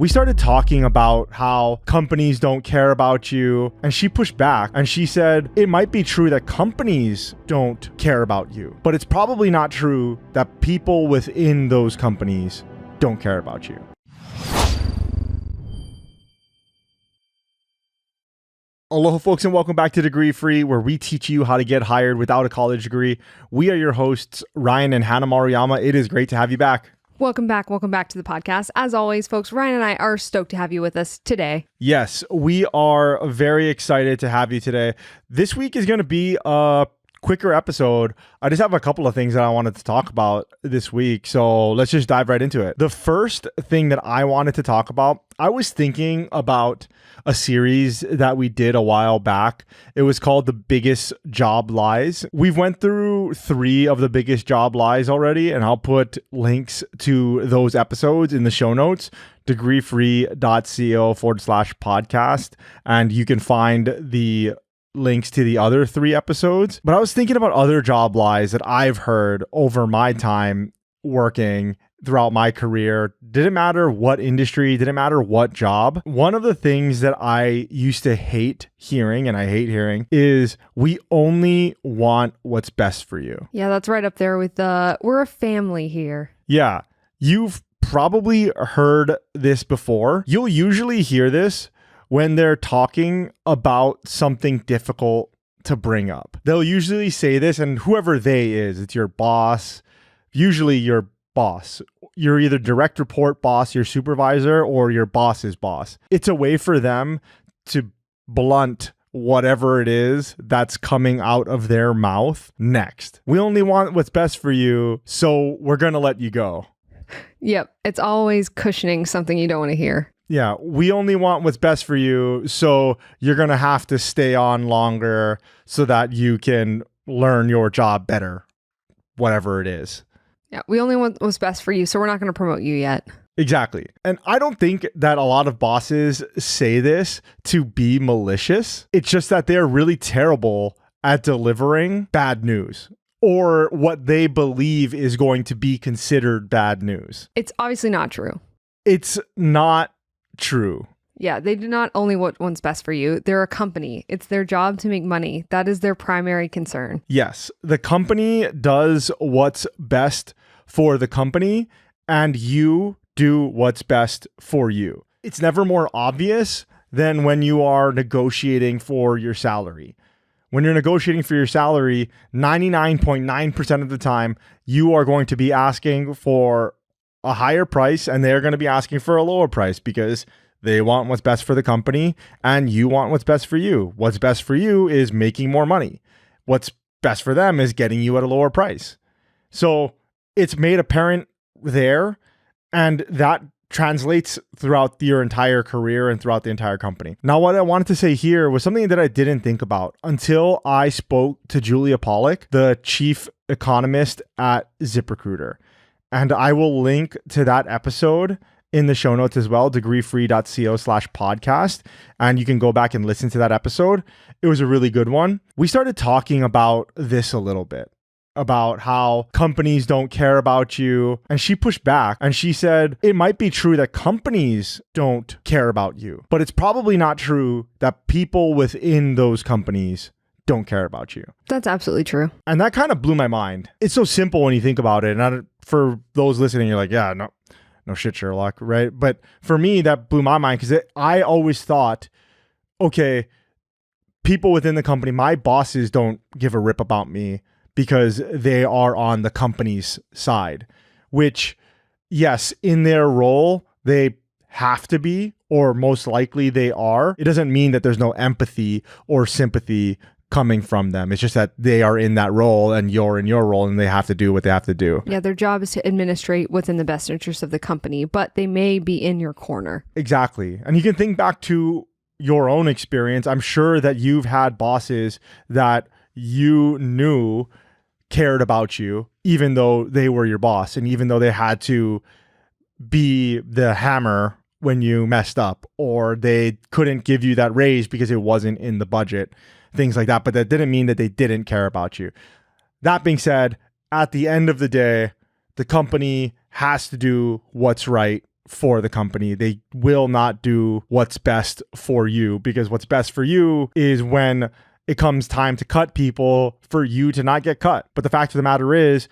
We started talking about how companies don't care about you, and she pushed back and she said it might be true that companies don't care about you, but it's probably not true that people within those companies don't care about you. Aloha folks, and welcome back to Degree Free, where we teach you how to get hired without a college degree. We are your hosts, Ryan and Hannah Maruyama. It is great to have you back. Welcome back to the podcast. As always, folks, Ryan and I are stoked to have you with us today. Yes, we are very excited to have you today. This week is going to be a quicker episode. I just have a couple of things that I wanted to talk about this week, so let's just dive right into it. The first thing that I wanted to talk about, I was thinking about a series that we did a while back. It was called The Biggest Job Lies. We've went through 3 of the biggest job lies already, and I'll put links to those episodes in the show notes, degreefree.co/podcast, and you can find the links to the other 3 episodes. But I was thinking about other job lies that I've heard over my time working throughout my career. Didn't matter what industry, didn't matter what job. One of the things that I used to hate hearing, and I hate hearing, is we only want what's best for you. Yeah, that's right up there with we're a family here. Yeah, you've probably heard this before. You'll usually hear this when they're talking about something difficult to bring up. They'll usually say this, and whoever they is, it's your boss, usually your boss. You're either direct report boss, your supervisor, or your boss's boss. It's a way for them to blunt whatever it is that's coming out of their mouth next. We only want what's best for you, so we're going to let you go. Yep. It's always cushioning something you don't want to hear. Yeah, we only want what's best for you, so you're going to have to stay on longer so that you can learn your job better, whatever it is. Yeah, we only want what's best for you, so we're not going to promote you yet. Exactly. And I don't think that a lot of bosses say this to be malicious. It's just that they're really terrible at delivering bad news, or what they believe is going to be considered bad news. It's obviously not true. It's not true. Yeah, they do not only want what's best for you. They're a company. It's their job to make money. That is their primary concern. Yes, the company does what's best for the company, and you do what's best for you. It's never more obvious than when you are negotiating for your salary. When you're negotiating for your salary, 99.9% of the time, you are going to be asking for a higher price, and they're going to be asking for a lower price because they want what's best for the company and you want what's best for you. What's best for you is making more money. What's best for them is getting you at a lower price. So it's made apparent there, and that translates throughout your entire career and throughout the entire company. Now, what I wanted to say here was something that I didn't think about until I spoke to Julia Pollack, the chief economist at ZipRecruiter. And I will link to that episode in the show notes as well, degreefree.co/podcast. And you can go back and listen to that episode. It was a really good one. We started talking about this a little bit, about how companies don't care about you. And she pushed back and she said, it might be true that companies don't care about you, but it's probably not true that people within those companies don't care about you. That's absolutely true. And that kind of blew my mind. It's so simple when you think about it. And for those listening, you're like, yeah, no shit, Sherlock, right? But for me, that blew my mind because I always thought, okay, people within the company, my bosses don't give a rip about me because they are on the company's side, which, yes, in their role, they have to be, or most likely they are. It doesn't mean that there's no empathy or sympathy coming from them. It's just that they are in that role and you're in your role and they have to do what they have to do. Yeah, their job is to administrate what's in the best interest of the company, but they may be in your corner. Exactly. And you can think back to your own experience. I'm sure that you've had bosses that you knew cared about you, even though they were your boss and even though they had to be the hammer when you messed up, or they couldn't give you that raise because it wasn't in the budget, things like that. But that didn't mean that they didn't care about you. That being said, at the end of the day, the company has to do what's right for the company. They will not do what's best for you, because what's best for you is when it comes time to cut people, for you to not get cut. But the fact of the matter is,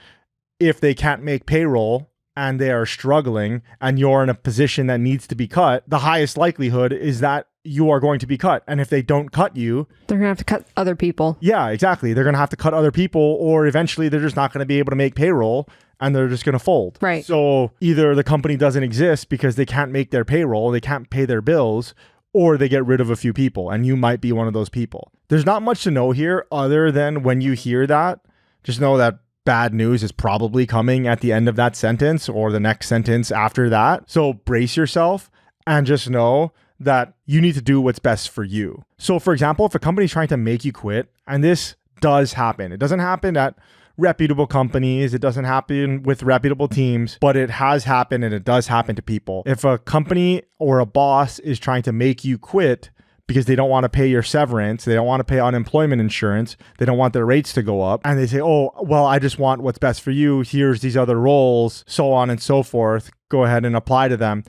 if they can't make payroll and they are struggling and you're in a position that needs to be cut, the highest likelihood is that you are going to be cut. And if they don't cut you, they're going to have to cut other people. Yeah, exactly. They're going to have to cut other people, or eventually they're just not going to be able to make payroll and they're just going to fold. Right. So either the company doesn't exist because they can't make their payroll, they can't pay their bills, or they get rid of a few people, and you might be one of those people. There's not much to know here other than when you hear that, just know that bad news is probably coming at the end of that sentence or the next sentence after that. So brace yourself and just know that you need to do what's best for you. So for example, if a company's trying to make you quit, and this does happen, it doesn't happen at reputable companies, it doesn't happen with reputable teams, but it has happened, and it does happen to people. If a company or a boss is trying to make you quit because they don't want to pay your severance, they don't want to pay unemployment insurance, they don't want their rates to go up, and they say, oh, well, I just want what's best for you, here's these other roles, so on and so forth, go ahead and apply to them,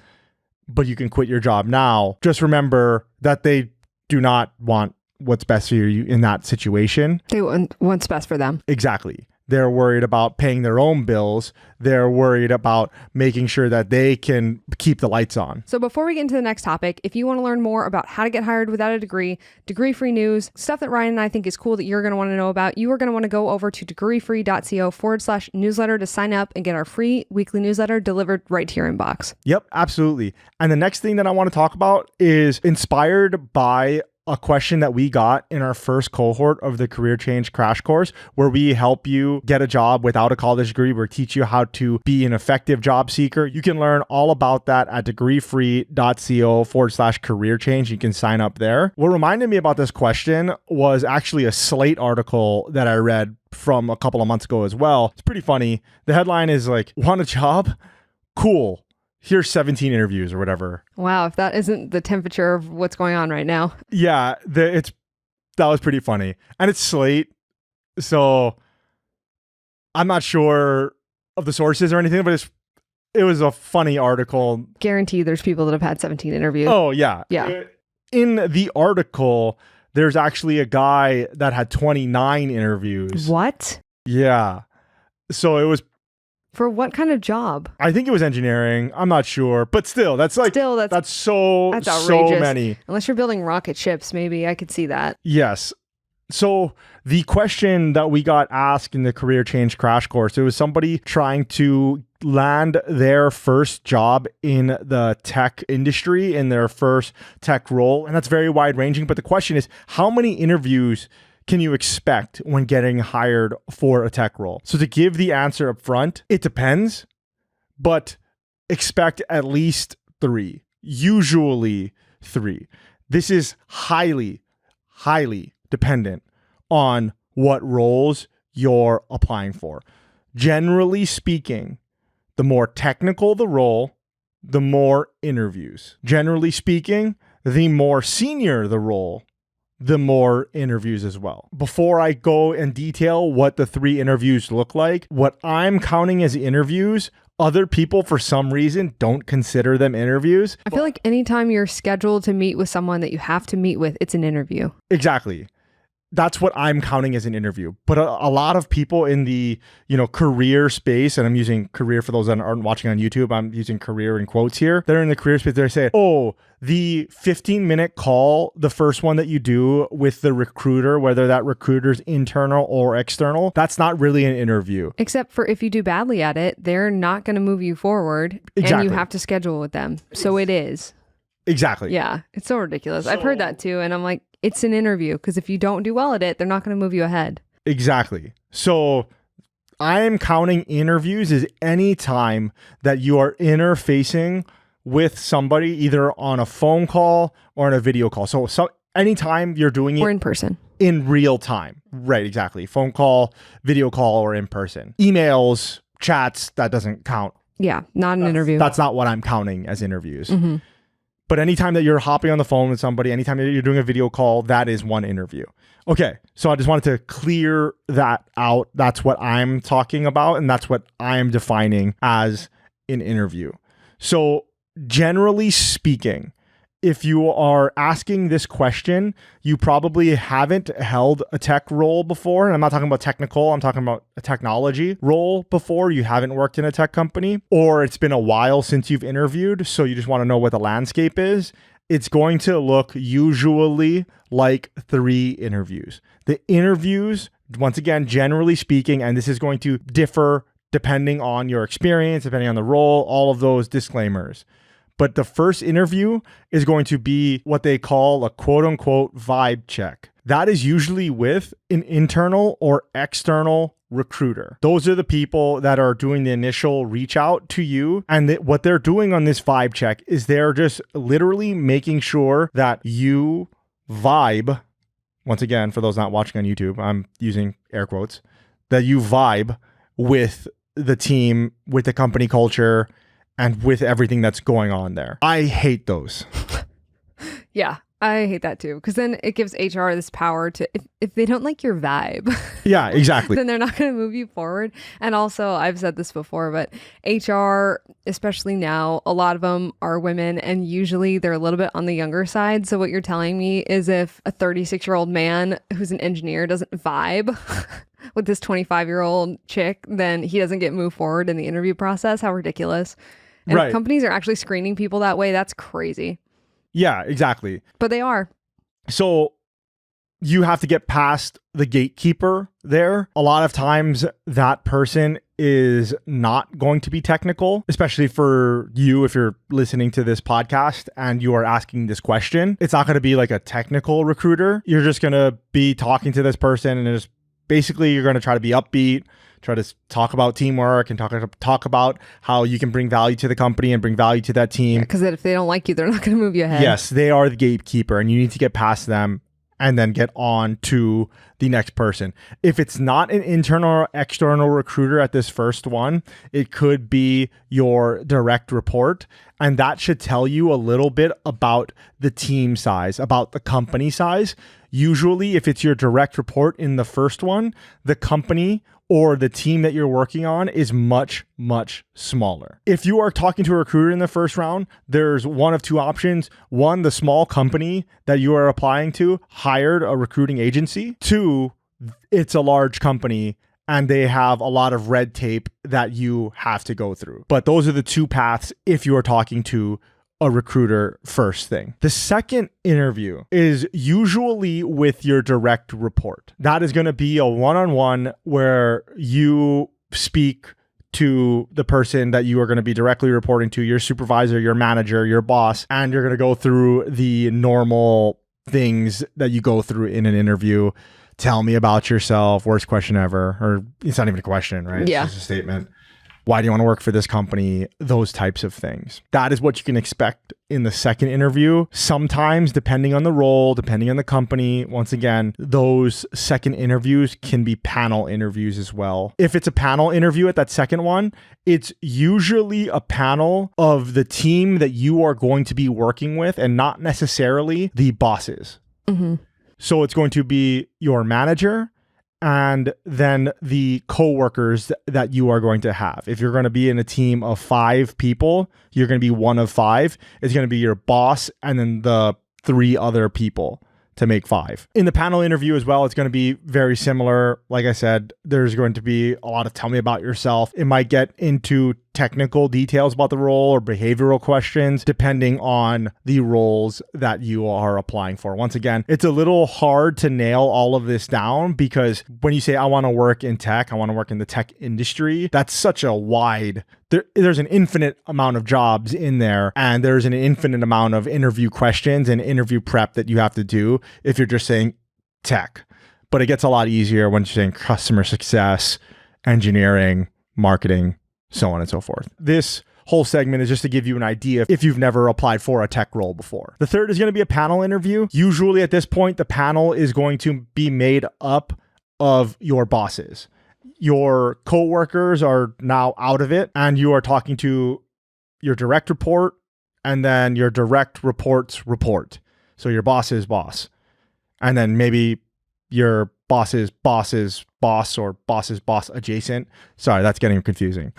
but you can quit your job now. Just remember that they do not want what's best for you in that situation. They want what's best for them. Exactly. They're worried about paying their own bills. They're worried about making sure that they can keep the lights on. So before we get into the next topic, if you want to learn more about how to get hired without a degree, degree-free news, stuff that Ryan and I think is cool that you're going to want to know about, you are going to want to go over to degreefree.co/newsletter to sign up and get our free weekly newsletter delivered right to your inbox. Yep, absolutely. And the next thing that I want to talk about is inspired by a question that we got in our first cohort of the Career Change Crash Course, where we help you get a job without a college degree. We teach you how to be an effective job seeker. You can learn all about that at degreefree.co/career change. You can sign up there. What reminded me about this question was actually a Slate article that I read from a couple of months ago as well. It's pretty funny. The headline is like, want a job? Cool. Here's 17 interviews or whatever. Wow, if that isn't the temperature of what's going on right now. Yeah, that was pretty funny. And it's Slate, so I'm not sure of the sources or anything, but it was a funny article. Guarantee there's people that have had 17 interviews. Oh, yeah. Yeah. In the article, there's actually a guy that had 29 interviews. What? Yeah. So it was... For what kind of job? I think it was engineering. I'm not sure. But still, that's outrageous. So many. Unless you're building rocket ships, maybe I could see that. Yes. So the question that we got asked in the Career Change Crash Course, it was somebody trying to land their first job in the tech industry, in their first tech role. And that's very wide ranging. But the question is, how many interviews can you expect when getting hired for a tech role? So to give the answer up front, it depends, but expect at least 3, usually 3. This is highly, highly dependent on what roles you're applying for. Generally speaking, the more technical the role, the more interviews. Generally speaking, the more senior the role, the more interviews as well. Before I go and detail what the 3 interviews look like, what I'm counting as interviews, other people for some reason don't consider them interviews. I feel like anytime you're scheduled to meet with someone that you have to meet with, it's an interview. Exactly. That's what I'm counting as an interview. But a lot of people in the, career space, and I'm using career for those that aren't watching on YouTube, I'm using career in quotes here. They're in the career space. They say, oh, the 15-minute call, the first one that you do with the recruiter, whether that recruiter's internal or external, that's not really an interview. Except for if you do badly at it, they're not going to move you forward. Exactly. And you have to schedule with them. So it is. Exactly. Yeah. It's so ridiculous. I've heard that too. And I'm like, it's an interview, because if you don't do well at it, they're not going to move you ahead. Exactly. So I am counting interviews as any time that you are interfacing with somebody, either on a phone call or on a video call. So anytime you're doing it, or in person, in real time. Right. Exactly. Phone call, video call, or in person. Emails, chats, that doesn't count. Yeah. Not an interview. That's not what I'm counting as interviews. Mm-hmm. But anytime that you're hopping on the phone with somebody, anytime that you're doing a video call, that is one interview. Okay, so I just wanted to clear that out. That's what I'm talking about, and that's what I'm defining as an interview. So generally speaking, if you are asking this question, you probably haven't held a tech role before. And I'm not talking about technical, I'm talking about a technology role before. You haven't worked in a tech company, or it's been a while since you've interviewed, so you just want to know what the landscape is. It's going to look usually like 3 interviews. The interviews, once again, generally speaking, and this is going to differ depending on your experience, depending on the role, all of those disclaimers. But the first interview is going to be what they call a quote unquote vibe check. That is usually with an internal or external recruiter. Those are the people that are doing the initial reach out to you. And what they're doing on this vibe check is they're just literally making sure that you vibe. Once again, for those not watching on YouTube, I'm using air quotes, that you vibe with the team, with the company culture, and with everything that's going on there. I hate those. Yeah, I hate that too. Because then it gives HR this power to, if they don't like your vibe. Yeah, exactly. Then they're not going to move you forward. And also, I've said this before, but HR, especially now, a lot of them are women, and usually they're a little bit on the younger side. So what you're telling me is if a 36-year-old man who's an engineer doesn't vibe with this 25-year-old chick, then he doesn't get moved forward in the interview process. How ridiculous. And Right. if companies are actually screening people that way, that's crazy. Yeah, exactly. But they are. So you have to get past the gatekeeper there. A lot of times that person is not going to be technical, especially for you if you're listening to this podcast and you are asking this question. It's not going to be like a technical recruiter. You're just going to be talking to this person, and it's basically you're going to try to be upbeat, try to talk about teamwork and talk about how you can bring value to the company and bring value to that team. Because if they don't like you, they're not going to move you ahead. Yes, they are the gatekeeper, and you need to get past them and then get on to the next person. If it's not an internal or external recruiter at this first one, it could be your direct report. And that should tell you a little bit about the team size, about the company size. Usually, if it's your direct report in the first one, the company or the team that you're working on is much, much smaller. If you are talking to a recruiter in the first round, there's one of 2 options. 1, the small company that you are applying to hired a recruiting agency. 2, it's a large company and they have a lot of red tape that you have to go through. But those are the 2 paths if you are talking to a recruiter first thing. The second interview is usually with your direct report. That is going to be a one-on-one where you speak to the person that you are going to be directly reporting to, your supervisor, your manager, your boss, and you're going to go through the normal things that you go through in an interview. Tell me about yourself, worst question ever, or it's not even a question, right? Yeah. It's just a statement. Why do you want to work for this company? Those types of things. That is what you can expect in the second interview. Sometimes, depending on the role, depending on the company, once again, those second interviews can be panel interviews as well. If it's a panel interview at that second one, it's usually a panel of the team that you are going to be working with and not necessarily the bosses. Mm-hmm. So it's going to be your manager and then the coworkers that you are going to have. If you're going to be in a team of 5 people, you're going to be one of 5. It's going to be your boss and then the 3 other people to make 5. In the panel interview as well, it's going to be very similar. Like I said, there's going to be a lot of tell me about yourself. It might get into technical details about the role or behavioral questions, depending on the roles that you are applying for. Once again, it's a little hard to nail all of this down because when you say, I want to work in tech, I want to work in the tech industry, that's such a wide, there's an infinite amount of jobs in there, and there's an infinite amount of interview questions and interview prep that you have to do if you're just saying tech. But it gets a lot easier when you're saying customer success, engineering, marketing, so on and so forth. This whole segment is just to give you an idea if you've never applied for a tech role before. The third is going to be a panel interview. Usually at this point, the panel is going to be made up of your bosses. Your coworkers are now out of it, and you are talking to your direct report and then your direct report's report. So your boss's boss. And then maybe your boss's boss's boss or boss's boss adjacent. Sorry, that's getting confusing.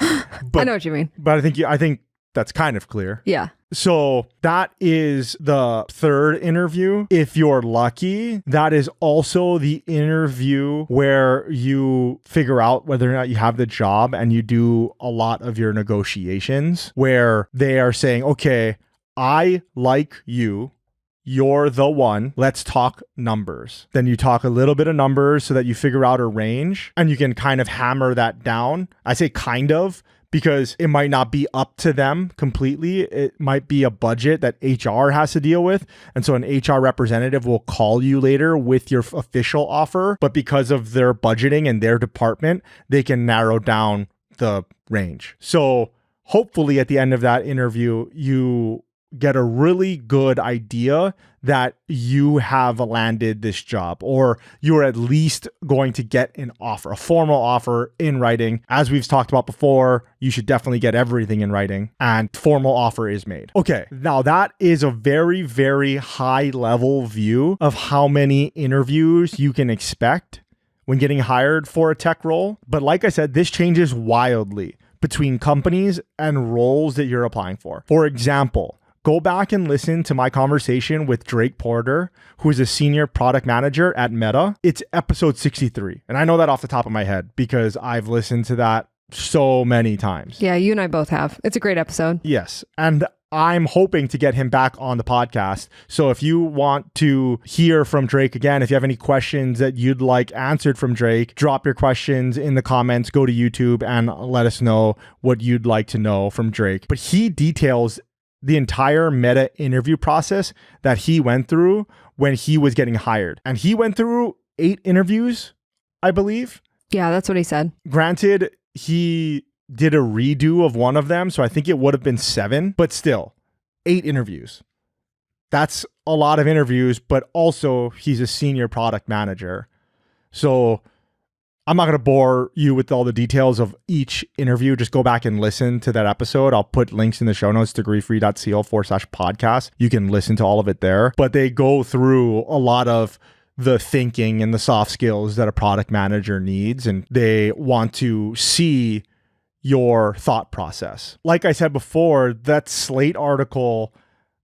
But I know what you mean. But I think that's kind of clear. Yeah. So that is the third interview. If you're lucky, that is also the interview where you figure out whether or not you have the job, and you do a lot of your negotiations where they are saying, okay, I like you. You're the one. Let's talk numbers. Then you talk a little bit of numbers so that you figure out a range, and you can kind of hammer that down. I say kind of, because it might not be up to them completely. It might be a budget that HR has to deal with. And so an HR representative will call you later with your official offer. But because of their budgeting and their department, they can narrow down the range. So hopefully at the end of that interview, you get a really good idea that you have landed this job, or you're at least going to get an offer, a formal offer in writing. As we've talked about before, you should definitely get everything in writing, and formal offer is made. Okay, now that is a very, very high level view of how many interviews you can expect when getting hired for a tech role. But like I said, this changes wildly between companies and roles that you're applying for. For example, go back and listen to my conversation with Drake Porter, who is a senior product manager at Meta. It's episode 63. And I know that off the top of my head because I've listened to that so many times. Yeah, you and I both have. It's a great episode. Yes. And I'm hoping to get him back on the podcast. So if you want to hear from Drake again, if you have any questions that you'd like answered from Drake, drop your questions in the comments, go to YouTube and let us know what you'd like to know from Drake. But he details the entire Meta interview process that he went through when he was getting hired. And he went through 8 interviews, I believe. Yeah, that's what he said. Granted, he did a redo of one of them, so I think it would have been 7, but still, 8 interviews. That's a lot of interviews, but also he's a senior product manager. So I'm not going to bore you with all the details of each interview. Just go back and listen to that episode. I'll put links in the show notes, degreefree.co/podcast. You can listen to all of it there. But they go through a lot of the thinking and the soft skills that a product manager needs, and they want to see your thought process. Like I said before, that Slate article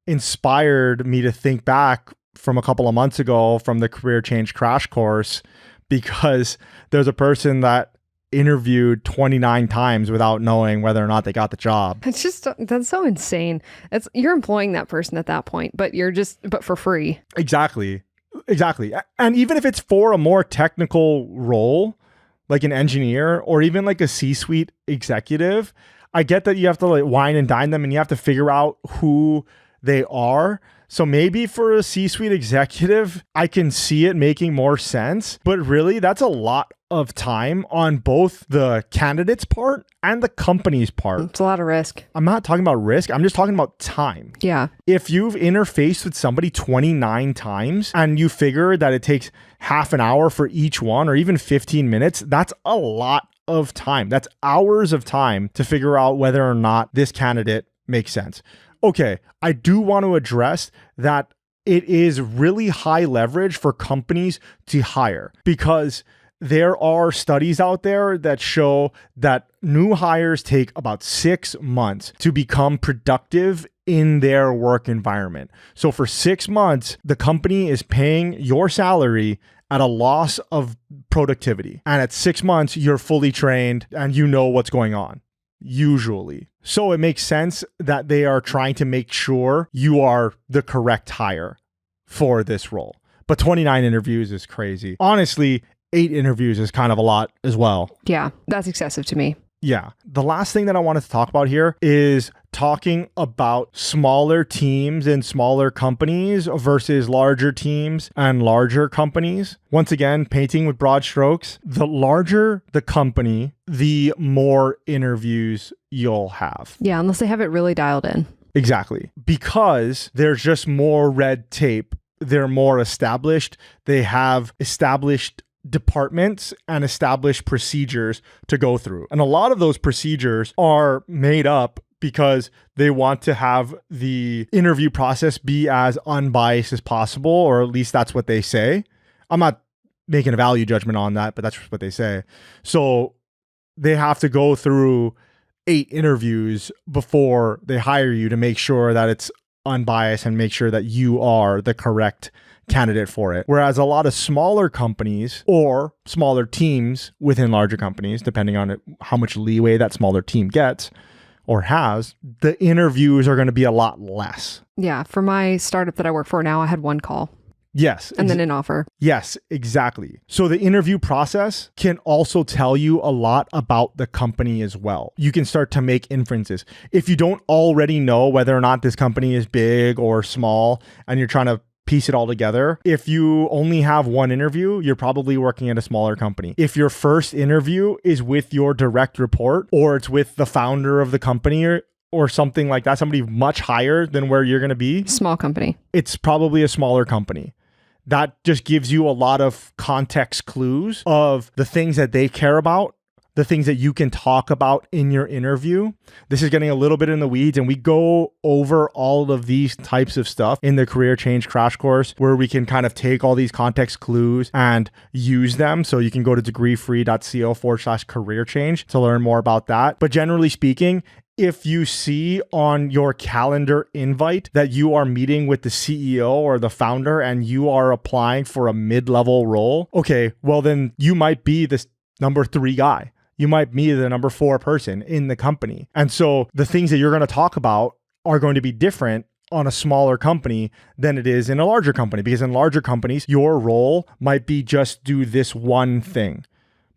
inspired me to think back from a couple of months ago from the Career Change Crash Course, because there's a person that interviewed 29 times without knowing whether or not they got the job. It's just, that's so insane. You're employing that person at that point, but but for free. Exactly. And even if it's for a more technical role, like an engineer or even like a C-suite executive, I get that you have to like wine and dine them and you have to figure out who they are. So maybe for a C-suite executive, I can see it making more sense, but really that's a lot of time on both the candidate's part and the company's part. It's a lot of risk. I'm not talking about risk. I'm just talking about time. Yeah. If you've interfaced with somebody 29 times and you figure that it takes half an hour for each one or even 15 minutes, that's a lot of time. That's hours of time to figure out whether or not this candidate makes sense. Okay, I do want to address that it is really high leverage for companies to hire, because there are studies out there that show that new hires take about 6 months to become productive in their work environment. So for 6 months, the company is paying your salary at a loss of productivity. And at 6 months, you're fully trained and you know what's going on, usually. So it makes sense that they are trying to make sure you are the correct hire for this role. But 29 interviews is crazy. Honestly, 8 interviews is kind of a lot as well. Yeah, that's excessive to me. Yeah. The last thing that I wanted to talk about here is talking about smaller teams and smaller companies versus larger teams and larger companies. Once again, painting with broad strokes. The larger the company, the more interviews you'll have. Yeah, unless they have it really dialed in. Exactly. Because there's just more red tape. They're more established. They have established departments and established procedures to go through. And a lot of those procedures are made up because they want to have the interview process be as unbiased as possible, or at least that's what they say. I'm not making a value judgment on that, but that's what they say. So they have to go through 8 interviews before they hire you to make sure that it's unbiased and make sure that you are the correct candidate for it. Whereas a lot of smaller companies or smaller teams within larger companies, depending on how much leeway that smaller team gets or has, the interviews are going to be a lot less. Yeah. For my startup that I work for now, I had 1 call. Yes. And then an offer. Yes, exactly. So the interview process can also tell you a lot about the company as well. You can start to make inferences. If you don't already know whether or not this company is big or small and you're trying to piece it all together, if you only have 1 interview, you're probably working at a smaller company. If your first interview is with your direct report or it's with the founder of the company or something like that, somebody much higher than where you're going to be, small company, it's probably a smaller company. That just gives you a lot of context clues of the things that they care about, the things that you can talk about in your interview. This is getting a little bit in the weeds, and we go over all of these types of stuff in the Career Change Crash Course, where we can kind of take all these context clues and use them. So you can go to degreefree.co/career change to learn more about that. But generally speaking, if you see on your calendar invite that you are meeting with the CEO or the founder and you are applying for a mid-level role, okay, well then you might be this number 3 guy. You might be the number 4 person in the company. And so the things that you're going to talk about are going to be different on a smaller company than it is in a larger company, because in larger companies, your role might be just do this one thing.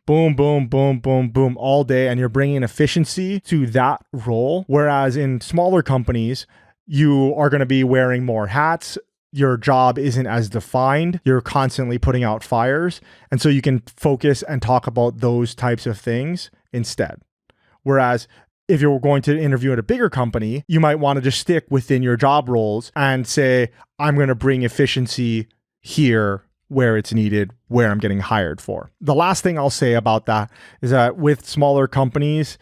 Boom, boom, boom, boom, boom all day. And you're bringing efficiency to that role. Whereas in smaller companies, you are going to be wearing more hats. Your job isn't as defined. You're constantly putting out fires. And so you can focus and talk about those types of things instead. Whereas if you're going to interview at a bigger company, you might want to just stick within your job roles and say, I'm going to bring efficiency here where it's needed, where I'm getting hired for. The last thing I'll say about that is that with smaller companies,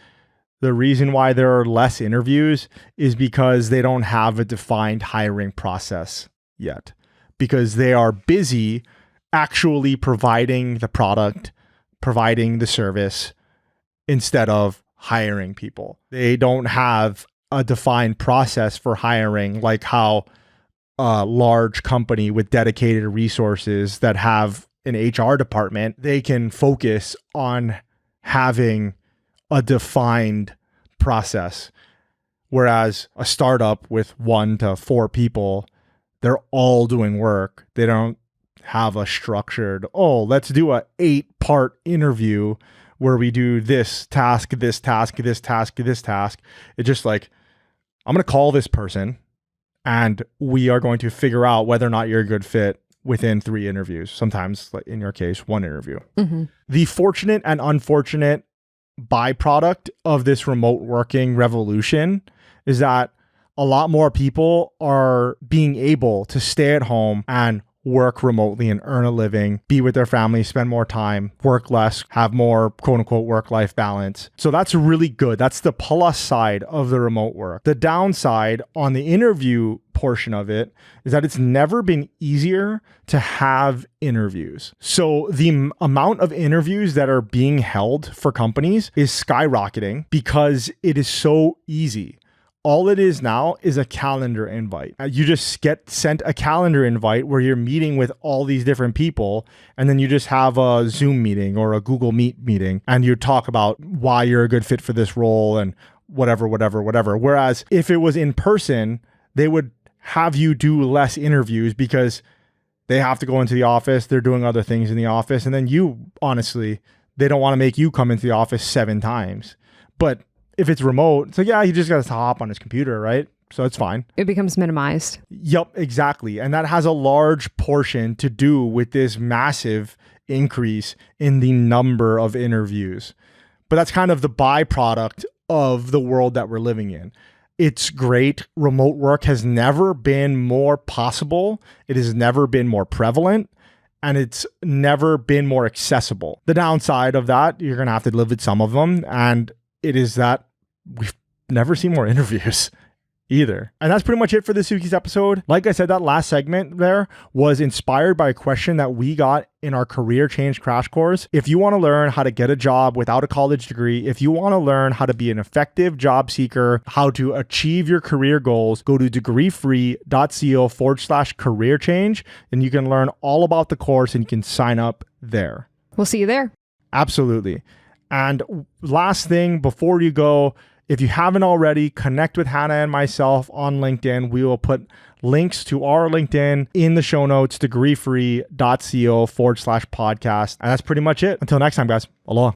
the reason why there are less interviews is because they don't have a defined hiring process yet, because they are busy actually providing the product, providing the service instead of hiring people. They don't have a defined process for hiring, like how a large company with dedicated resources that have an HR department, they can focus on having a defined process. Whereas a startup with 1 to 4 people, they're all doing work. They don't have a structured, let's do a 8-part interview where we do this task, this task, this task, this task. It's just like, I'm going to call this person and we are going to figure out whether or not you're a good fit within 3 interviews. Sometimes, like in your case, 1 interview. Mm-hmm. The fortunate and unfortunate byproduct of this remote working revolution is that a lot more people are being able to stay at home and work remotely and earn a living, be with their family, spend more time, work less, have more quote unquote work-life balance. So that's really good. That's the plus side of the remote work. The downside on the interview portion of it is that it's never been easier to have interviews. So the amount of interviews that are being held for companies is skyrocketing because it is so easy. All it is now is a calendar invite. You just get sent a calendar invite where you're meeting with all these different people, and then you just have a Zoom meeting or a Google Meet meeting, and you talk about why you're a good fit for this role and whatever. Whereas if it was in person, they would have you do less interviews because they have to go into the office, they're doing other things in the office, and then you, honestly, they don't want to make you come into the office 7 times. But if it's remote, it's like, yeah, he just got to hop on his computer, right? So it's fine. It becomes minimized. Yep, exactly. And that has a large portion to do with this massive increase in the number of interviews. But that's kind of the byproduct of the world that we're living in. It's great. Remote work has never been more possible. It has never been more prevalent. And it's never been more accessible. The downside of that, you're going to have to live with some of them. And it is that we've never seen more interviews either. And that's pretty much it for this week's episode. Like I said, that last segment there was inspired by a question that we got in our career change crash course. If you want to learn how to get a job without a college degree, if you want to learn how to be an effective job seeker, how to achieve your career goals, go to degreefree.co/career change, and you can learn all about the course and you can sign up there. We'll see you there. Absolutely. And last thing before you go, if you haven't already, connect with Hannah and myself on LinkedIn. We will put links to our LinkedIn in the show notes, degreefree.co/podcast. And that's pretty much it. Until next time, guys. Aloha.